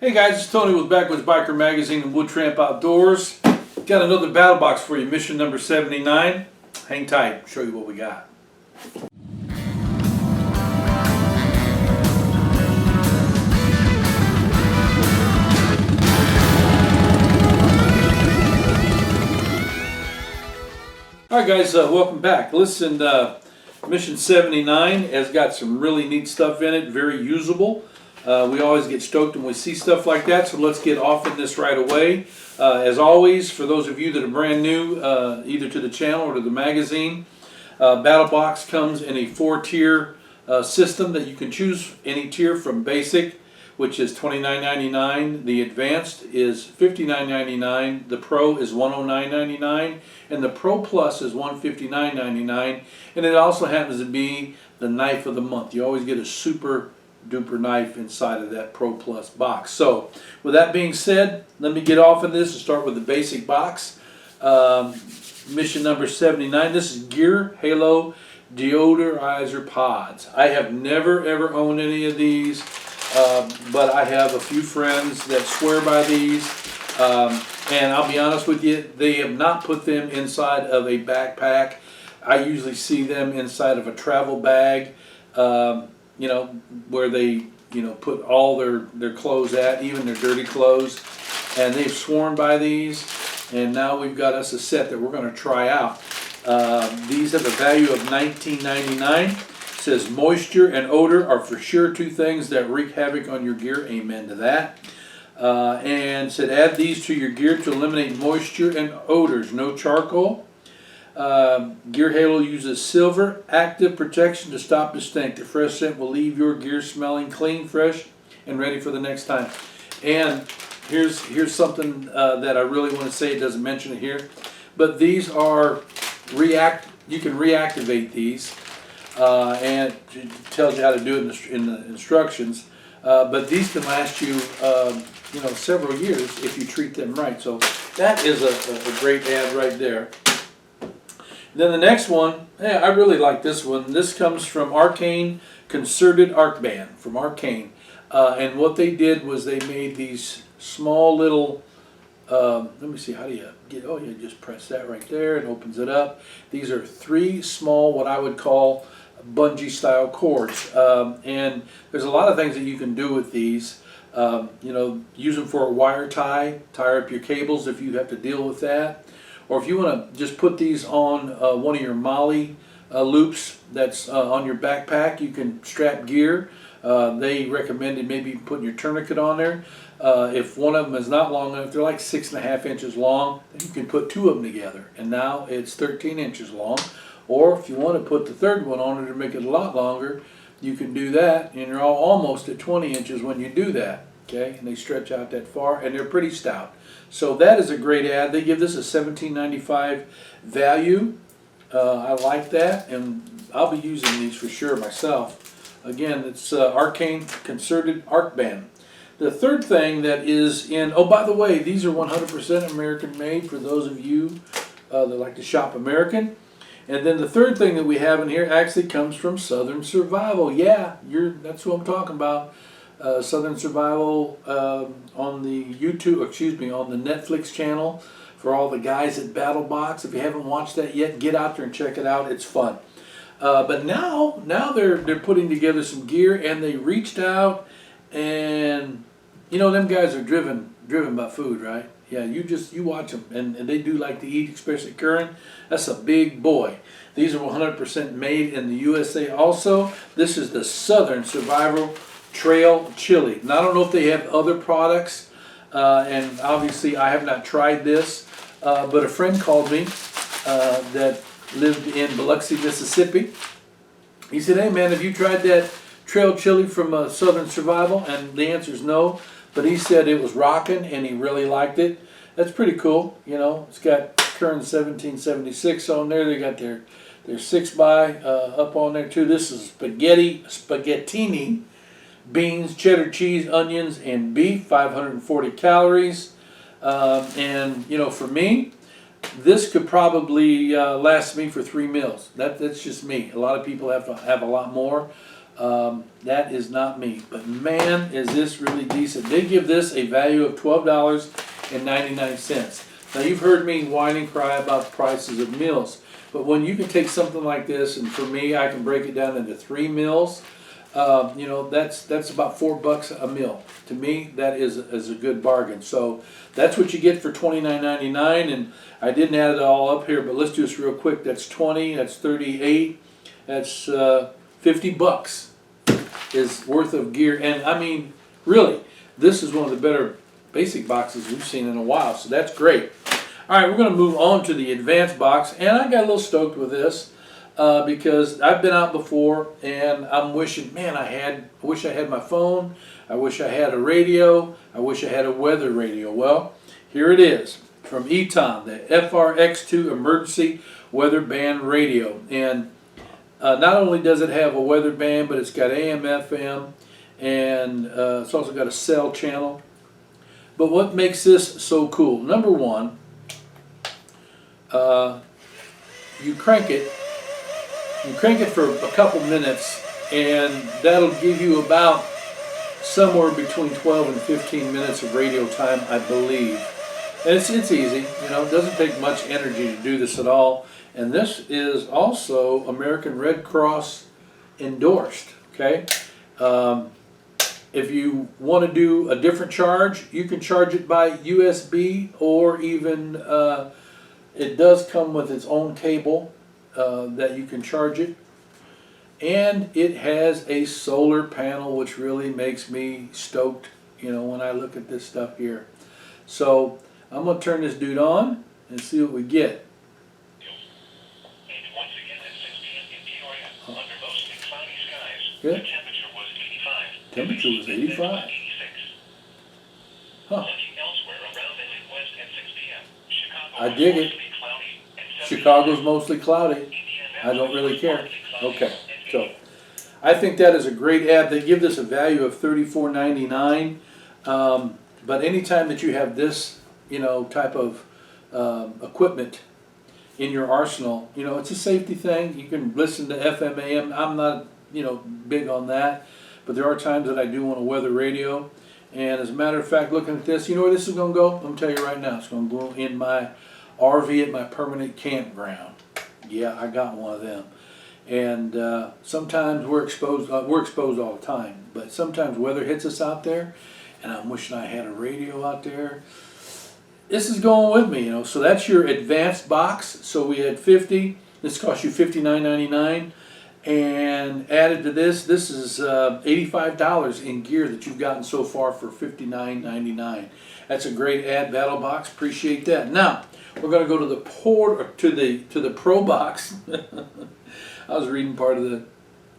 Hey guys, it's Tony with Backwoods Biker Magazine and Wood Tramp Outdoors. Got another battle box for you, mission number 79. Hang tight, show you what we got. Alright guys, welcome back. Listen, mission 79 has got some really neat stuff in it, very usable. We always get stoked when we see stuff like that, so let's get off in this right away. As always, for those of you that are brand new, either to the channel or to the magazine, BattlBox comes in a 4-tier system that you can choose any tier from basic, which is $29.99. The advanced is $59.99. The Pro is $109.99, and the Pro Plus is $159.99. And it also happens to be the knife of the month. You always get a super duper knife inside of that Pro Plus box. So with that being said, let me get off of this and start with the basic box. Mission number 79. This is Gear Halo deodorizer pods. I have never ever owned any of these, but I have a few friends that swear by these, and I'll be honest with you, they have not put them inside of a backpack. I usually see them inside of a travel bag, you know, where they, you know, put all their clothes at, even their dirty clothes. And they've sworn by these, and now we've got us a set that we're going to try out. These have a value of $19.99. It says moisture and odor are for sure two things that wreak havoc on your gear. Amen to that. And said add these to your gear to eliminate moisture and odors. No charcoal. Gear Halo uses silver active protection to stop the stink. The fresh scent will leave your gear smelling clean, fresh, and ready for the next time. And here's something that I really want to say. It doesn't mention it here, but these are you can reactivate these, and it tells you how to do it in the instructions. But these can last you, you know, several years if you treat them right. So that is a great ad right there. Then the next one, I really like this one. This comes from Arcane Concerted Arc Band from Arcane. And what they did was they made these small little, let me see, how do you get, oh, you just press that right there, it opens it up. These are 3 small, what I would call bungee style cords. And there's a lot of things that you can do with these. You know, use them for a wire tie up your cables if you have to deal with that. Or if you want to just put these on one of your molly loops that's on your backpack, you can strap gear. They recommended maybe putting your tourniquet on there. If one of them is not long enough, they're like 6.5 inches long, then you can put 2 of them together. And now it's 13 inches long. Or if you want to put the third one on it to make it a lot longer, you can do that. And you're almost at 20 inches when you do that. Okay, and they stretch out that far, and they're pretty stout. So that is a great ad. They give this a $17.95 value. I like that, and I'll be using these for sure myself. Again, it's Arcane Concerted Arc Band. The third thing that is in, oh, by the way, these are 100% American made for those of you that like to shop American. And then the third thing that we have in here actually comes from Southern Survival. Yeah, that's what I'm talking about. Southern Survival on the on the Netflix channel for all the guys at BattlBox. If you haven't watched that yet, get out there and check it out. It's fun. But now they're putting together some gear, and they reached out, and you know them guys are driven by food, right? Yeah, you watch them, and they do like to eat, especially current. That's a big boy. These are 100% made in the USA. Also, this is the Southern Survival Trail Chili. Now I don't know if they have other products, and obviously I have not tried this, but a friend called me that lived in Biloxi, Mississippi. He said, hey man, have you tried that trail chili from Southern Survival? And the answer is no, but he said it was rocking and he really liked it. That's pretty cool. You know, it's got Kern 1776 on there. They got their 6x up on there too. This is spaghettini, beans, cheddar cheese, onions, and beef, 540 calories. And you know, for me, this could probably last me for 3 meals. That's just me. A lot of people have to have a lot more. That is not me. But man, is this really decent. They give this a value of $12.99. Now you've heard me whine and cry about the prices of meals, but when you can take something like this, and for me, I can break it down into 3 meals. You know, that's about $4 a meal. To me, that is a good bargain. So that's what you get for $29.99, and I didn't add it all up here, but let's do this real quick. That's 20, that's 38, that's $50 is worth of gear. And I mean, really, this is one of the better basic boxes we've seen in a while, so that's great. All right, we're going to move on to the advanced box, and I got a little stoked with this. Because I've been out before and I'm wishing, man, I wish I had my phone, I wish I had a radio, I wish I had a weather radio. Well, here it is from Eton, the FRX2 Emergency Weather Band Radio. And not only does it have a weather band, but it's got AM, FM, and it's also got a cell channel. But what makes this so cool? Number one, you crank it. You crank it for a couple minutes, and that'll give you about somewhere between 12 and 15 minutes of radio time, I believe. And it's easy, you know, it doesn't take much energy to do this at all. And this is also American Red Cross endorsed, okay? If you want to do a different charge, you can charge it by USB, or even it does come with its own cable that you can charge it, and it has a solar panel, which really makes me stoked, you know, when I look at this stuff here. So I'm going to turn this dude on and see what we get. And once again at 6 p.m. in Peoria, under mostly cloudy skies, Good. the temperature was 85. Temperature was 85. 86. Huh. Looking elsewhere around the Midwest at 6 p.m. Chicago I dig it. mostly cloudy and 70. Chicago's mostly cloudy. I don't really care. Okay, so I think that is a great ad. They give this a value of $34.99. But anytime that you have this, you know, type of equipment in your arsenal, you know, it's a safety thing. You can listen to FM, AM. I'm not, you know, big on that, but there are times that I do want a weather radio. And as a matter of fact, looking at this, you know where this is going to go? I'm going to tell you right now. It's going to go in my RV at my permanent campground. Yeah, I got one of them. And sometimes we're exposed all the time, but sometimes weather hits us out there, and I'm wishing I had a radio out there. This is going with me, you know. So that's your advanced box. So we had 50. This cost you $59.99, and added to this is $85 in gear that you've gotten so far for $59.99. That's a great ad, BattlBox. Appreciate that. Now we're going to go to the to the Pro Box. I was reading part of the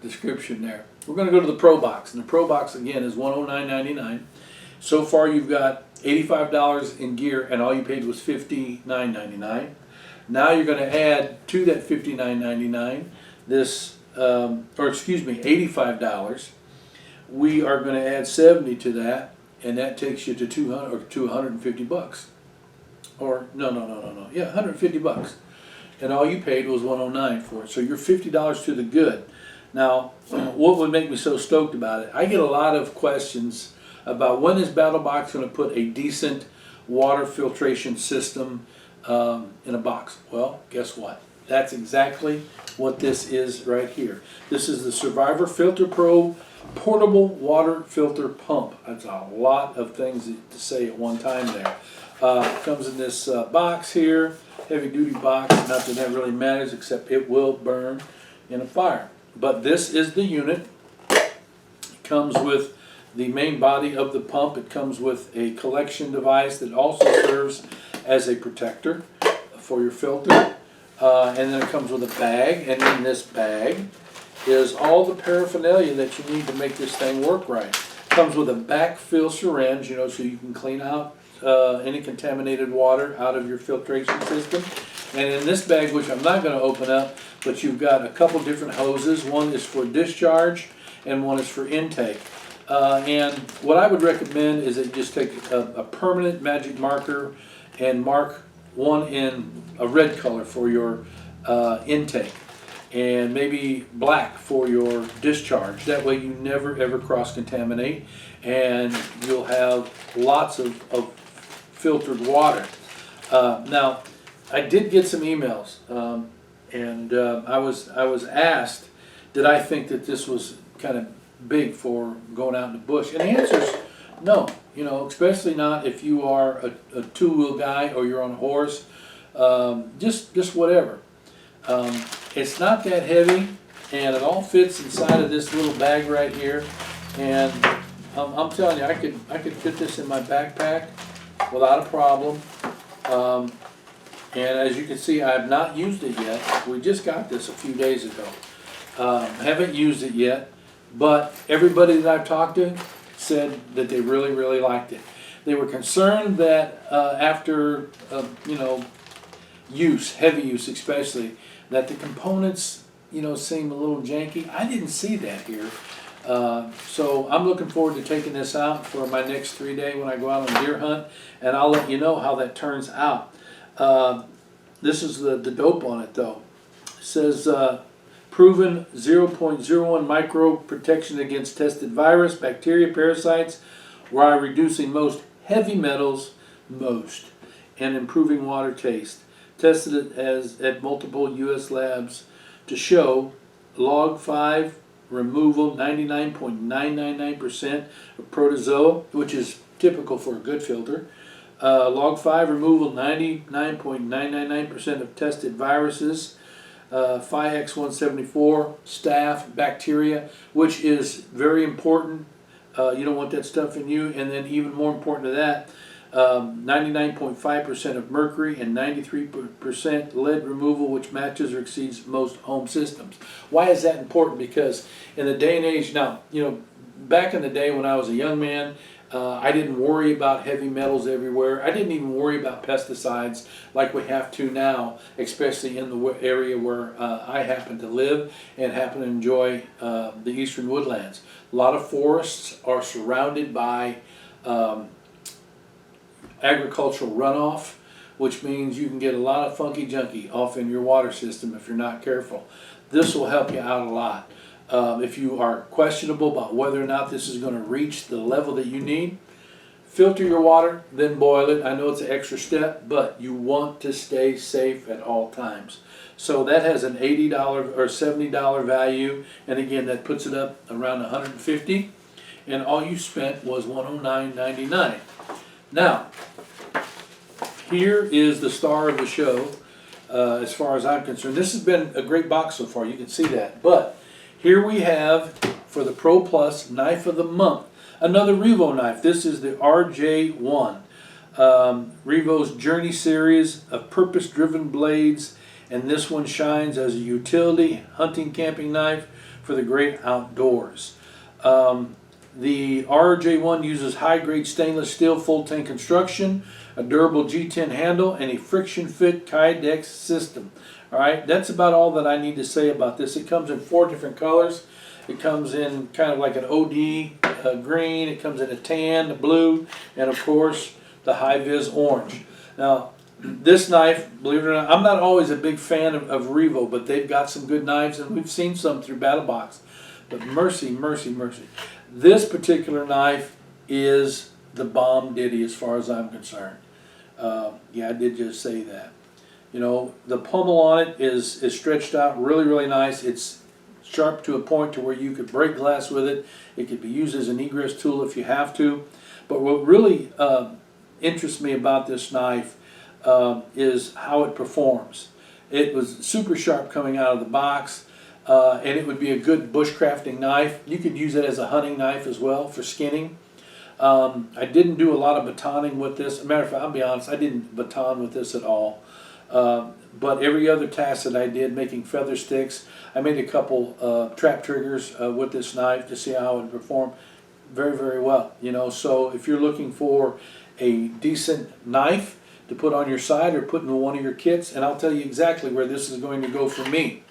description there. We're going to go to the Pro Box, and the Pro Box again is $109.99. So far you've got $85 in gear, and all you paid was $59.99. Now you're going to add to that $59.99 this, $85. We are going to add $70 to that, and that takes you to $150. Or no. Yeah, $150. And all you paid was $109 for it. So you're $50 to the good. Now, what would make me so stoked about it? I get a lot of questions about when is BattlBox going to put a decent water filtration system in a box. Well, guess what? That's exactly what this is right here. This is the Survivor Filter Pro Portable Water Filter Pump. That's a lot of things to say at one time there. It comes in this box here, heavy duty box. Not that that really matters, except it will burn in a fire. But this is the unit. It comes with the main body of the pump. It comes with a collection device that also serves as a protector for your filter. And then it comes with a bag, and in this bag is all the paraphernalia that you need to make this thing work right. It comes with a backfill syringe, you know, so you can clean out any contaminated water out of your filtration system. And in this bag, which I'm not going to open up, but you've got a couple different hoses. One is for discharge and one is for intake. And what I would recommend is that you just take a permanent magic marker and mark one in a red color for your intake. and maybe black for your discharge. That way you never ever cross-contaminate, and you'll have lots of filtered water. Now, I did get some emails, and I was asked, did I think that this was kind of big for going out in the bush? And the answer is no. You know, especially not if you are a two-wheel guy or you're on a horse. Just whatever. It's not that heavy, and it all fits inside of this little bag right here. And I'm telling you, I could fit this in my backpack without a problem. And as you can see, I have not used it yet. We just got this a few days ago. Haven't used it yet, but everybody that I've talked to said that they really, really liked it. They were concerned that after, heavy use especially, that the components, seem a little janky. I didn't see that here. So I'm looking forward to taking this out for my next 3-day when I go out on deer hunt, and I'll let you know how that turns out. This is the dope on it though. It says proven 0.01 micro protection against tested virus, bacteria, parasites, while reducing most heavy metals and improving water taste. Tested it at multiple U.S. labs to show log 5 removal 99.999% of protozoa, which is typical for a good filter. Log 5 removal 99.999% of tested viruses. 5X174 staph bacteria, which is very important. You don't want that stuff in you. And then even more important to that, 99.5% of mercury and 93% lead removal, which matches or exceeds most home systems. Why is that important? Because in the day and age now, back in the day when I was a young man, I didn't worry about heavy metals everywhere. I didn't even worry about pesticides like we have to now, especially in the area where I happen to live and happen to enjoy the eastern woodlands. A lot of forests are surrounded by agricultural runoff, which means you can get a lot of funky junky off in your water system if you're not careful. This will help you out a lot. If you are questionable about whether or not this is going to reach the level that you need, filter your water, then boil it. I know it's an extra step, but you want to stay safe at all times. So that has an $80 or $70 value, and again, that puts it up around $150, and all you spent was $109.99. Now, here is the star of the show, as far as I'm concerned. This has been a great box so far, you can see that, but here we have, for the Pro Plus Knife of the Month, another REVO knife. This is the RJ1. REVO's Journey series of purpose-driven blades, and this one shines as a utility hunting camping knife for the great outdoors. The RJ1 uses high-grade stainless steel full-tank construction, a durable G10 handle, and a friction-fit Kydex system. Alright, that's about all that I need to say about this. It comes in 4 different colors. It comes in kind of like an OD green, it comes in a tan, a blue, and of course the high-vis orange. Now, this knife, believe it or not, I'm not always a big fan of REVO, but they've got some good knives, and we've seen some through BattlBox. But mercy, mercy, mercy. This particular knife is the bomb ditty as far as I'm concerned. Yeah, I did just say that. The pommel on it is stretched out really, really nice. It's sharp to a point to where you could break glass with it. It could be used as an egress tool if you have to. But what really interests me about this knife is how it performs. It was super sharp coming out of the box, and it would be a good bushcrafting knife. You could use it as a hunting knife as well for skinning. I didn't do a lot of batoning with this. As a matter of fact, I'll be honest, I didn't baton with this at all. But every other task that I did, making feather sticks, I made a couple trap triggers with this knife to see how it would perform very, very well. So if you're looking for a decent knife to put on your side or put in one of your kits, and I'll tell you exactly where this is going to go for me.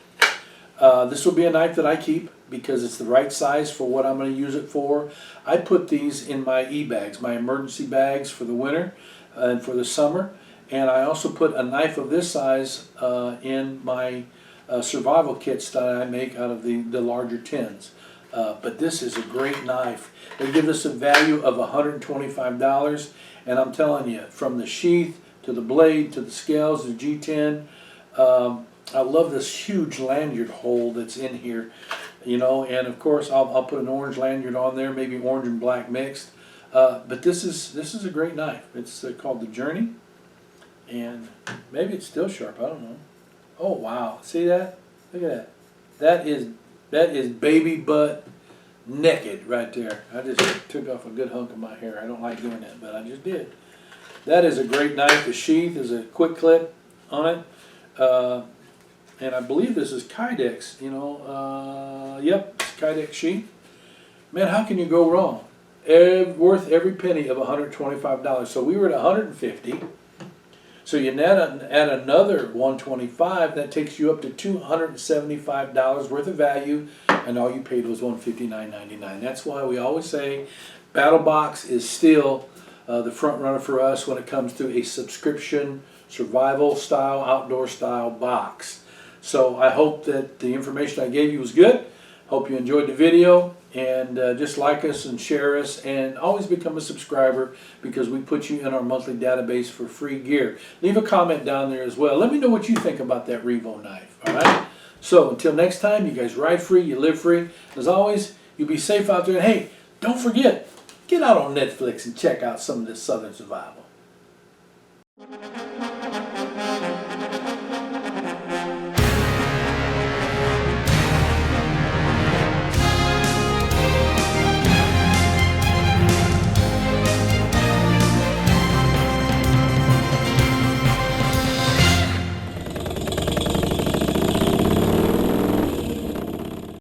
This will be a knife that I keep because it's the right size for what I'm going to use it for. I put these in my e-bags, my emergency bags for the winter and for the summer. And I also put a knife of this size in my survival kits that I make out of the larger tins. But this is a great knife. They give us a value of $125, and I'm telling you, from the sheath to the blade to the scales, the G10, I love this huge lanyard hole that's in here, you know, and of course I'll put an orange lanyard on there, maybe orange and black mixed. But this is a great knife. It's called the Journey, and maybe it's still sharp. I don't know. Oh wow! See that? Look at that. That is baby butt naked right there. I just took off a good hunk of my hair. I don't like doing that, but I just did. That is a great knife. The sheath is a quick clip on it, and I believe this is Kydex. You know, yep, it's Kydex sheath. Man, how can you go wrong? Worth every penny of $125. So we were at $150. So you add another $125. That takes you up to $275 worth of value, and all you paid was $159.99. That's why we always say BattlBox is still the front runner for us when it comes to a subscription survival style, outdoor style box. So I hope that the information I gave you was good. Hope you enjoyed the video, and just like us and share us, and always become a subscriber, because we put you in our monthly database for free gear. Leave a comment down there as well. Let me know what you think about that REVO knife. All right. So until next time, you guys ride free, you live free. As always, you be safe out there. And hey, don't forget, get out on Netflix and check out some of this Southern Survival.